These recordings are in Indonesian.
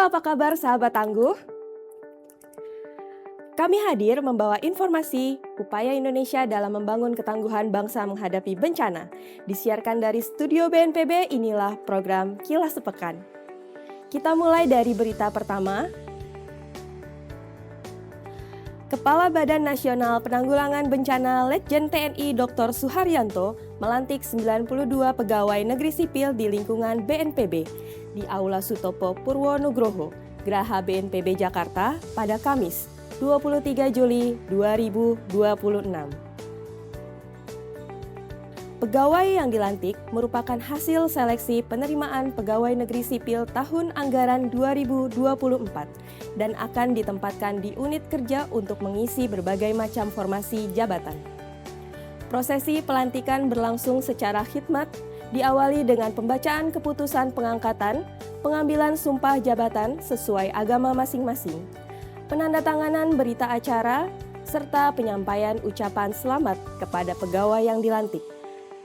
Halo, apa kabar sahabat tangguh? Kami hadir membawa informasi upaya Indonesia dalam membangun ketangguhan bangsa menghadapi bencana. Disiarkan dari studio BNPB, inilah program Kilas Sepekan. Kita mulai dari berita pertama. Kepala Badan Nasional Penanggulangan Bencana Letjen TNI Dr. Suharyanto melantik 92 pegawai negeri sipil di lingkungan BNPB di Aula Sutopo Purwonugroho, Geraha BNPB Jakarta pada Kamis, 23 Juli 2026. Pegawai yang dilantik merupakan hasil seleksi penerimaan pegawai negeri sipil tahun anggaran 2024 dan akan ditempatkan di unit kerja untuk mengisi berbagai macam formasi jabatan. Prosesi pelantikan berlangsung secara khidmat, diawali dengan pembacaan keputusan pengangkatan, pengambilan sumpah jabatan sesuai agama masing-masing, penandatanganan berita acara, serta penyampaian ucapan selamat kepada pegawai yang dilantik.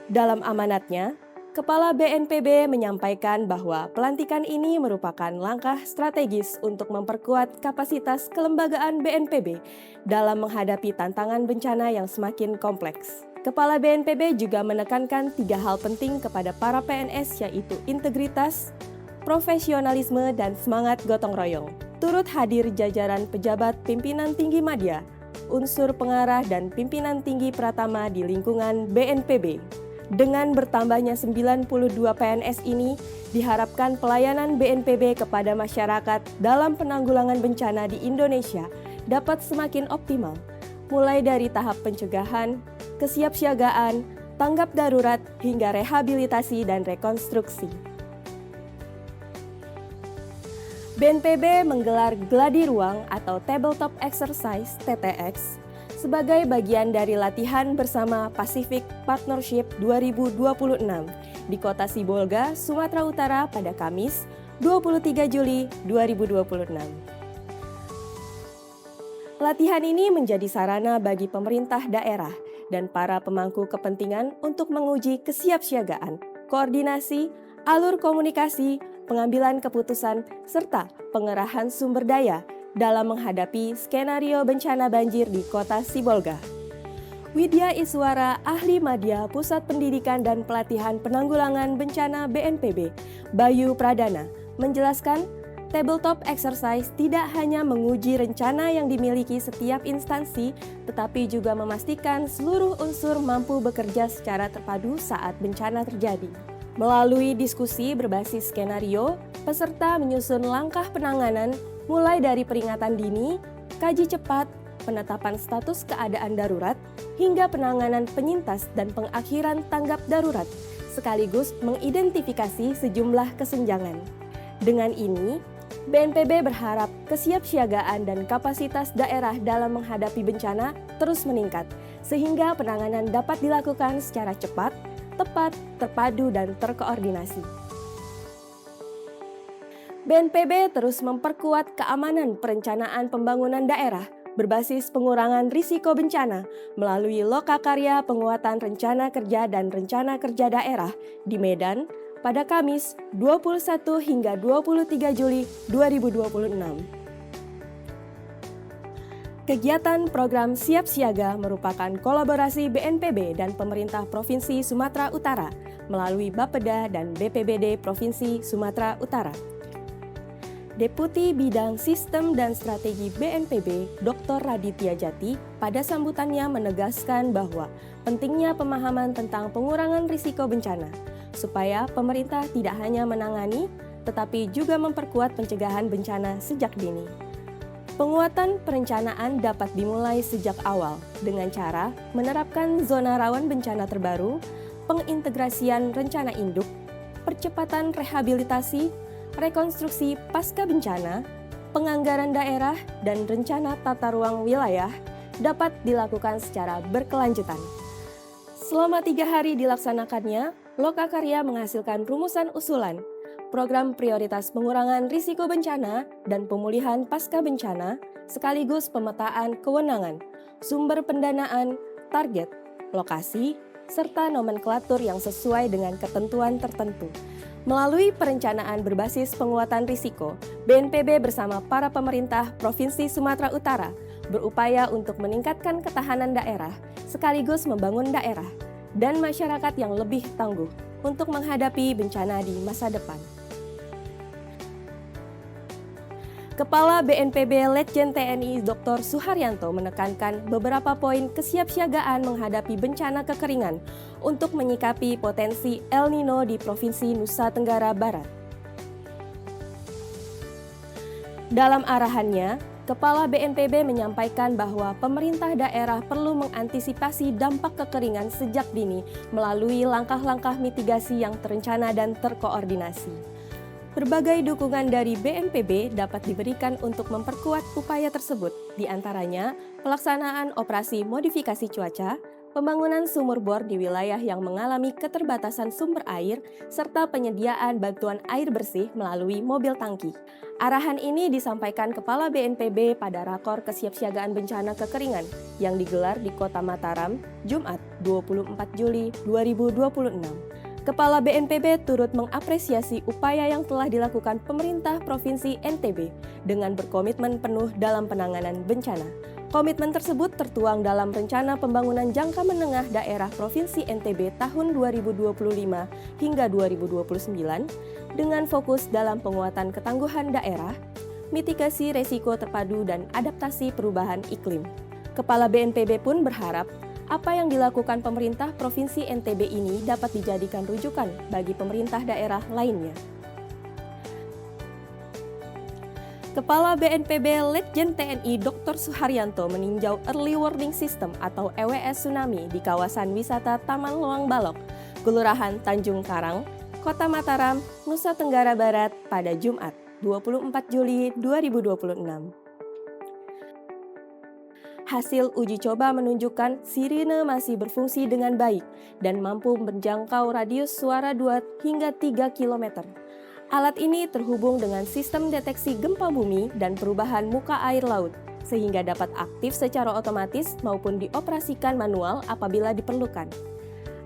Dalam amanatnya, Kepala BNPB menyampaikan bahwa pelantikan ini merupakan langkah strategis untuk memperkuat kapasitas kelembagaan BNPB dalam menghadapi tantangan bencana yang semakin kompleks. Kepala BNPB juga menekankan 3 hal penting kepada para PNS, yaitu integritas, profesionalisme, dan semangat gotong royong. Turut hadir jajaran pejabat pimpinan tinggi madya, unsur pengarah dan pimpinan tinggi pratama di lingkungan BNPB. Dengan bertambahnya 92 PNS ini, diharapkan pelayanan BNPB kepada masyarakat dalam penanggulangan bencana di Indonesia dapat semakin optimal, mulai dari tahap pencegahan, kesiapsiagaan, tanggap darurat, hingga rehabilitasi dan rekonstruksi. BNPB menggelar Gladi Ruang atau Tabletop Exercise (TTX) sebagai bagian dari latihan bersama Pacific Partnership 2026 di Kota Sibolga, Sumatera Utara pada Kamis, 23 Juli 2026. Latihan ini menjadi sarana bagi pemerintah daerah dan para pemangku kepentingan untuk menguji kesiapsiagaan, koordinasi, alur komunikasi, pengambilan keputusan, serta pengerahan sumber daya dalam menghadapi skenario bencana banjir di Kota Sibolga. Widya Iswara, ahli madya Pusat Pendidikan dan Pelatihan Penanggulangan Bencana BNPB, Bayu Pradana, menjelaskan tabletop exercise tidak hanya menguji rencana yang dimiliki setiap instansi, tetapi juga memastikan seluruh unsur mampu bekerja secara terpadu saat bencana terjadi. Melalui diskusi berbasis skenario, peserta menyusun langkah penanganan mulai dari peringatan dini, kaji cepat, penetapan status keadaan darurat, hingga penanganan penyintas dan pengakhiran tanggap darurat, sekaligus mengidentifikasi sejumlah kesenjangan. Dengan ini, BNPB berharap kesiapsiagaan dan kapasitas daerah dalam menghadapi bencana terus meningkat, sehingga penanganan dapat dilakukan secara cepat, tepat, terpadu, dan terkoordinasi. BNPB terus memperkuat keamanan perencanaan pembangunan daerah berbasis pengurangan risiko bencana melalui Lokakarya Penguatan Rencana Kerja dan Rencana Kerja Daerah di Medan pada Kamis 21 hingga 23 Juli 2026. Kegiatan program Siap Siaga merupakan kolaborasi BNPB dan pemerintah Provinsi Sumatera Utara melalui Bapeda dan BPBD Provinsi Sumatera Utara. Deputi Bidang Sistem dan Strategi BNPB, Dr. Raditya Jati, pada sambutannya menegaskan bahwa pentingnya pemahaman tentang pengurangan risiko bencana, supaya pemerintah tidak hanya menangani, tetapi juga memperkuat pencegahan bencana sejak dini. Penguatan perencanaan dapat dimulai sejak awal dengan cara menerapkan zona rawan bencana terbaru, pengintegrasian rencana induk, percepatan rehabilitasi, rekonstruksi pasca bencana, penganggaran daerah, dan rencana tata ruang wilayah dapat dilakukan secara berkelanjutan. Selama 3 hari dilaksanakannya, Lokakarya menghasilkan rumusan usulan, program prioritas pengurangan risiko bencana dan pemulihan pasca bencana, sekaligus pemetaan kewenangan, sumber pendanaan, target, lokasi, serta nomenklatur yang sesuai dengan ketentuan tertentu. Melalui perencanaan berbasis penguatan risiko, BNPB bersama para pemerintah Provinsi Sumatera Utara berupaya untuk meningkatkan ketahanan daerah, sekaligus membangun daerah dan masyarakat yang lebih tangguh untuk menghadapi bencana di masa depan. Kepala BNPB Letjen TNI Dr. Suharyanto menekankan beberapa poin kesiapsiagaan menghadapi bencana kekeringan untuk menyikapi potensi El Nino di Provinsi Nusa Tenggara Barat. Dalam arahannya, Kepala BNPB menyampaikan bahwa pemerintah daerah perlu mengantisipasi dampak kekeringan sejak dini melalui langkah-langkah mitigasi yang terencana dan terkoordinasi. Berbagai dukungan dari BNPB dapat diberikan untuk memperkuat upaya tersebut, di antaranya pelaksanaan operasi modifikasi cuaca, pembangunan sumur bor di wilayah yang mengalami keterbatasan sumber air, serta penyediaan bantuan air bersih melalui mobil tangki. Arahan ini disampaikan Kepala BNPB pada Rakor Kesiapsiagaan Bencana Kekeringan yang digelar di Kota Mataram, Jumat 24 Juli 2026. Kepala BNPB turut mengapresiasi upaya yang telah dilakukan pemerintah Provinsi NTB dengan berkomitmen penuh dalam penanganan bencana. Komitmen tersebut tertuang dalam Rencana Pembangunan Jangka Menengah Daerah Provinsi NTB tahun 2025 hingga 2029 dengan fokus dalam penguatan ketangguhan daerah, mitigasi resiko terpadu dan adaptasi perubahan iklim. Kepala BNPB pun berharap apa yang dilakukan pemerintah Provinsi NTB ini dapat dijadikan rujukan bagi pemerintah daerah lainnya. Kepala BNPB Letjen TNI Dr. Suharyanto meninjau Early Warning System atau EWS Tsunami di kawasan wisata Taman Loang Balok, Kelurahan Tanjung Karang, Kota Mataram, Nusa Tenggara Barat pada Jumat 24 Juli 2026. Hasil uji coba menunjukkan sirine masih berfungsi dengan baik dan mampu menjangkau radius suara 2 hingga 3 km. Alat ini terhubung dengan sistem deteksi gempa bumi dan perubahan muka air laut, sehingga dapat aktif secara otomatis maupun dioperasikan manual apabila diperlukan.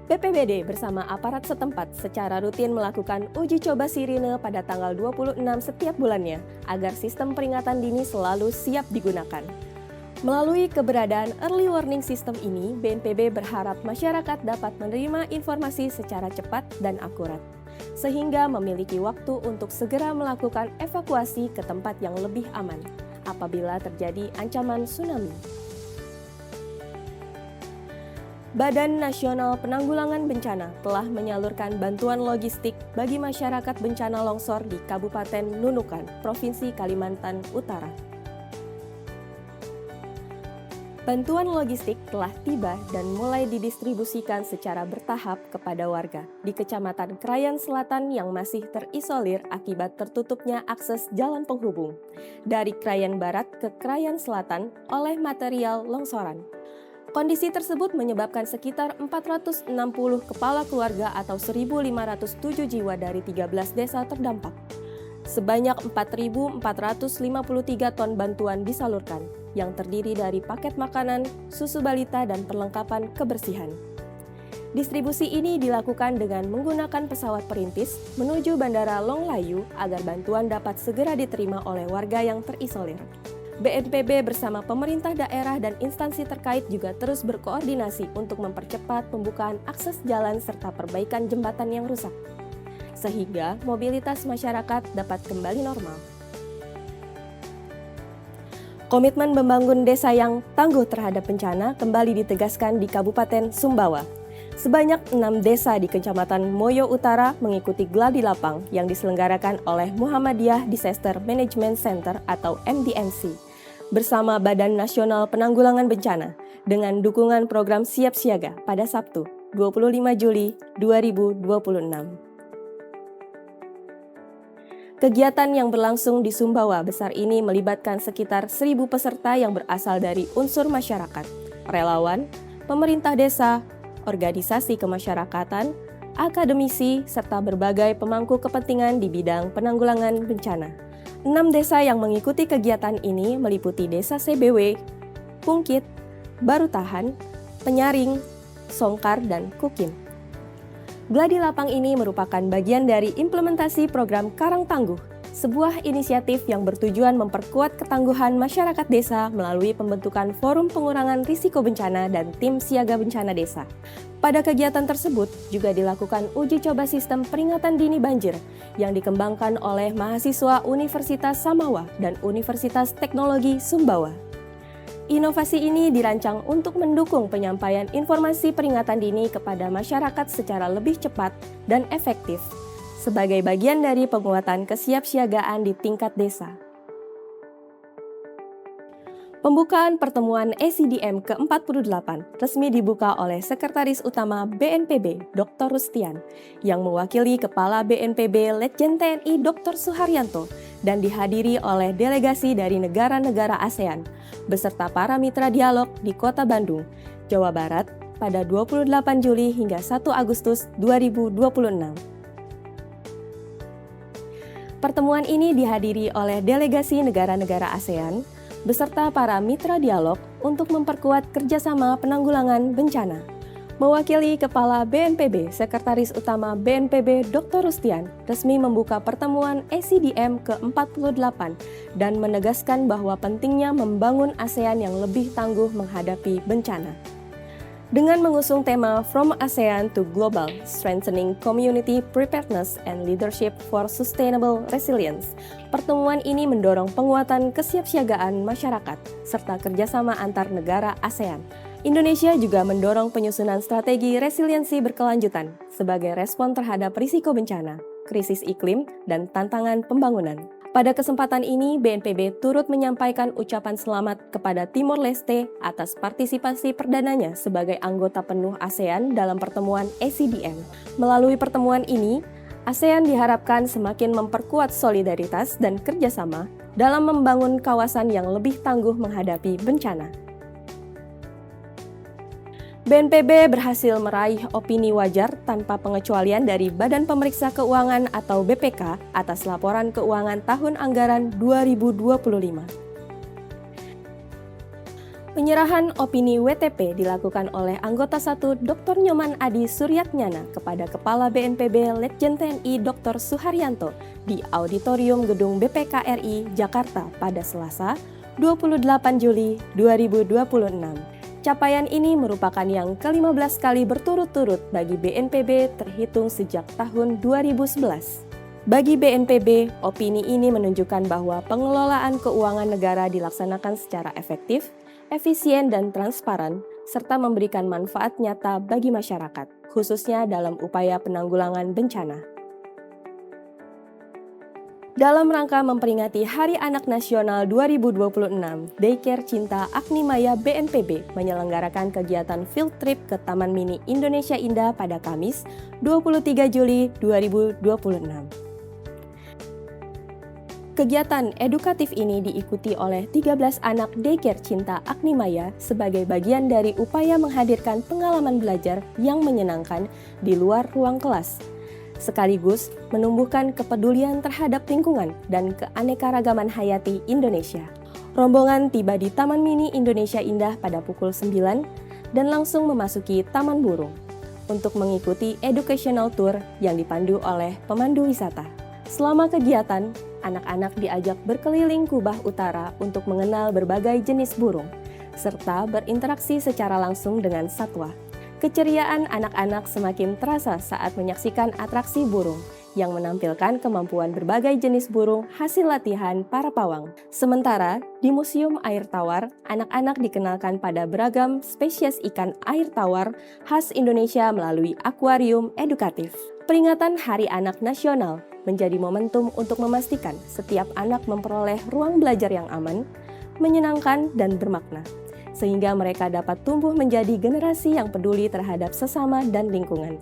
BPBD bersama aparat setempat secara rutin melakukan uji coba sirine pada tanggal 26 setiap bulannya agar sistem peringatan dini selalu siap digunakan. Melalui keberadaan early warning system ini, BNPB berharap masyarakat dapat menerima informasi secara cepat dan akurat, sehingga memiliki waktu untuk segera melakukan evakuasi ke tempat yang lebih aman apabila terjadi ancaman tsunami. Badan Nasional Penanggulangan Bencana telah menyalurkan bantuan logistik bagi masyarakat bencana longsor di Kabupaten Nunukan, Provinsi Kalimantan Utara. Bantuan logistik telah tiba dan mulai didistribusikan secara bertahap kepada warga di Kecamatan Krayan Selatan yang masih terisolir akibat tertutupnya akses jalan penghubung dari Krayan Barat ke Krayan Selatan oleh material longsoran. Kondisi tersebut menyebabkan sekitar 460 kepala keluarga atau 1.507 jiwa dari 13 desa terdampak. Sebanyak 4.453 ton bantuan disalurkan, yang terdiri dari paket makanan, susu balita, dan perlengkapan kebersihan. Distribusi ini dilakukan dengan menggunakan pesawat perintis menuju Bandara Longlayu agar bantuan dapat segera diterima oleh warga yang terisolir. BNPB bersama pemerintah daerah dan instansi terkait juga terus berkoordinasi untuk mempercepat pembukaan akses jalan serta perbaikan jembatan yang rusak, sehingga mobilitas masyarakat dapat kembali normal. Komitmen membangun desa yang tangguh terhadap bencana kembali ditegaskan di Kabupaten Sumbawa. Sebanyak 6 desa di Kecamatan Moyo Utara mengikuti gladi lapang yang diselenggarakan oleh Muhammadiyah Disaster Management Center atau MDMC bersama Badan Nasional Penanggulangan Bencana dengan dukungan program Siap Siaga pada Sabtu 25 Juli 2026. Kegiatan yang berlangsung di Sumbawa Besar ini melibatkan sekitar 1.000 peserta yang berasal dari unsur masyarakat, relawan, pemerintah desa, organisasi kemasyarakatan, akademisi, serta berbagai pemangku kepentingan di bidang penanggulangan bencana. 6 desa yang mengikuti kegiatan ini meliputi Desa CBW, Pungkit, Barutahan, Penyaring, Songkar, dan Kukim. Gladi Lapang ini merupakan bagian dari implementasi program Karang Tangguh, sebuah inisiatif yang bertujuan memperkuat ketangguhan masyarakat desa melalui pembentukan Forum Pengurangan Risiko Bencana dan Tim Siaga Bencana Desa. Pada kegiatan tersebut juga dilakukan uji coba sistem peringatan dini banjir yang dikembangkan oleh mahasiswa Universitas Samawa dan Universitas Teknologi Sumbawa. Inovasi ini dirancang untuk mendukung penyampaian informasi peringatan dini kepada masyarakat secara lebih cepat dan efektif, sebagai bagian dari penguatan kesiapsiagaan di tingkat desa. Pembukaan pertemuan ECDM ke-48 resmi dibuka oleh Sekretaris Utama BNPB, Dr. Rustian, yang mewakili Kepala BNPB Letjen TNI Dr. Suharyanto dan dihadiri oleh delegasi dari negara-negara ASEAN, beserta para mitra dialog di Kota Bandung, Jawa Barat, pada 28 Juli hingga 1 Agustus 2026. Pertemuan ini dihadiri oleh delegasi negara-negara ASEAN, beserta para mitra dialog untuk memperkuat kerjasama penanggulangan bencana. Mewakili Kepala BNPB, Sekretaris Utama BNPB Dr. Rustian resmi membuka pertemuan ECDM ke-48 dan menegaskan bahwa pentingnya membangun ASEAN yang lebih tangguh menghadapi bencana. Dengan mengusung tema From ASEAN to Global, Strengthening Community Preparedness and Leadership for Sustainable Resilience, pertemuan ini mendorong penguatan kesiapsiagaan masyarakat serta kerjasama antar negara ASEAN. Indonesia juga mendorong penyusunan strategi resiliensi berkelanjutan sebagai respon terhadap risiko bencana, krisis iklim, dan tantangan pembangunan. Pada kesempatan ini, BNPB turut menyampaikan ucapan selamat kepada Timor Leste atas partisipasi perdananya sebagai anggota penuh ASEAN dalam pertemuan ECDM. Melalui pertemuan ini, ASEAN diharapkan semakin memperkuat solidaritas dan kerjasama dalam membangun kawasan yang lebih tangguh menghadapi bencana. BNPB berhasil meraih opini wajar tanpa pengecualian dari Badan Pemeriksa Keuangan atau BPK atas laporan keuangan tahun anggaran 2025. Penyerahan opini WTP dilakukan oleh anggota 1 Dr. Nyoman Adi Suryatnyana kepada Kepala BNPB Letjen TNI Dr. Suharyanto di Auditorium Gedung BPK RI Jakarta pada Selasa, 28 Juli 2026. Capaian ini merupakan yang ke-15 kali berturut-turut bagi BNPB terhitung sejak tahun 2011. Bagi BNPB, opini ini menunjukkan bahwa pengelolaan keuangan negara dilaksanakan secara efektif, efisien dan transparan, serta memberikan manfaat nyata bagi masyarakat, khususnya dalam upaya penanggulangan bencana. Dalam rangka memperingati Hari Anak Nasional 2026, Daycare Cinta Agni-Maya BNPB menyelenggarakan kegiatan field trip ke Taman Mini Indonesia Indah pada Kamis, 23 Juli 2026. Kegiatan edukatif ini diikuti oleh 13 anak Daycare Cinta Agni-Maya sebagai bagian dari upaya menghadirkan pengalaman belajar yang menyenangkan di luar ruang kelas, sekaligus menumbuhkan kepedulian terhadap lingkungan dan keanekaragaman hayati Indonesia. Rombongan tiba di Taman Mini Indonesia Indah pada pukul 9 dan langsung memasuki Taman Burung untuk mengikuti educational tour yang dipandu oleh pemandu wisata. Selama kegiatan, anak-anak diajak berkeliling Kubah Utara untuk mengenal berbagai jenis burung, serta berinteraksi secara langsung dengan satwa. Keceriaan anak-anak semakin terasa saat menyaksikan atraksi burung yang menampilkan kemampuan berbagai jenis burung hasil latihan para pawang. Sementara di Museum Air Tawar, anak-anak dikenalkan pada beragam spesies ikan air tawar khas Indonesia melalui akuarium edukatif. Peringatan Hari Anak Nasional menjadi momentum untuk memastikan setiap anak memperoleh ruang belajar yang aman, menyenangkan, dan bermakna, sehingga mereka dapat tumbuh menjadi generasi yang peduli terhadap sesama dan lingkungan.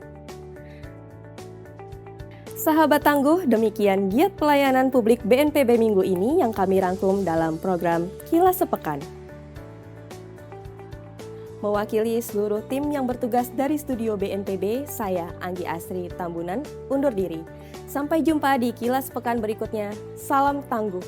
Sahabat tangguh, demikian giat pelayanan publik BNPB minggu ini yang kami rangkum dalam program Kilas Sepekan. Mewakili seluruh tim yang bertugas dari studio BNPB, saya Anggi Asri Tambunan undur diri. Sampai jumpa di Kilas Pekan berikutnya. Salam tangguh.